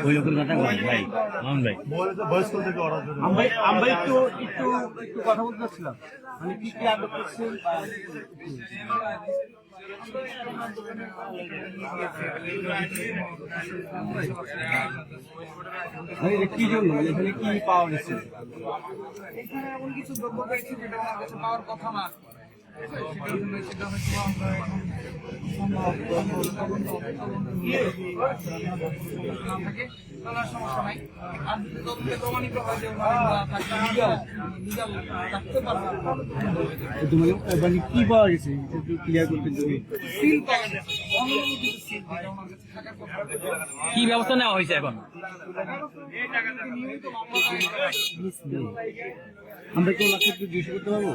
ওই লোকের কথা বলেন ভাই, মামুন ভাই আমরা একটু একটু একটু কথা বলতে চাচ্ছিলাম, মানে কি কি আদর করছেন কি জন্য, মানে এখানে কি পাওয়া গেছে? এখানে এমন কিছু দ্রব্য পেয়েছি যেটা আমার কাছে পাওয়ার কথা না, সেটা হয়তো আমরা এখন না থাকে তাহলে আর সমস্যা নাই। আর তদন্তে প্রমাণিত হয় যে লিগাল থাকতে পারবে। মানে কি পাওয়া গেছে একটু ক্লিয়ার করতে যদি। সিল পাওয়া গেছে, অন্য কিছু সিল যেটা ওনার কাছে থাকার কথা। কি ব্যবস্থা নেওয়া হয়েছে এখন? নিয়মিত মামলা আমরা কি ওনাকে একটু জিজ্ঞেস করতে পারবো?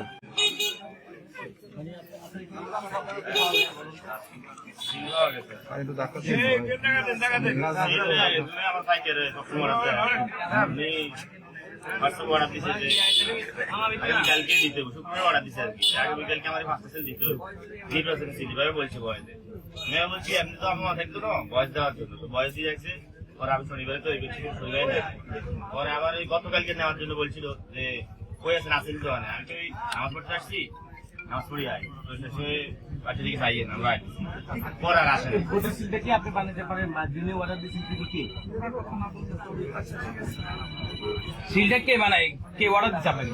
কালকে দিতে হবে, শুক্রবার অর্ডার দিচ্ছে আর কি। আগে বিকালকে আমার 5টা সেল দিতে হবে, নির্বাচনের সেল এভাবে বলছে বয়সে। আমি বলছি এমনি তো আমার থাকতো না বয়স দেওয়ার জন্য, তো বয়স দিয়ে যাচ্ছে। পরে আমি শনিবারে তৈরি করছি, শনিবারে নেই। পরে আবার ওই গতকালকে নেওয়ার জন্য বলছিল যে কই আছেন, আসেন তো মানে। আমি তো ওই নামাজ পড়তে আসছি, নামাজ পড়ি আয় তো শেষে বাচ্চা দিকে খাইয়ে না ভাই, পরে আর আসেন। সিলটা কি আপনি বানাতে পারেন বা যিনি অর্ডার দিয়েছেন তিনি কি? সিলটা কে বানায়, কে অর্ডার দিচ্ছে আপনাকে?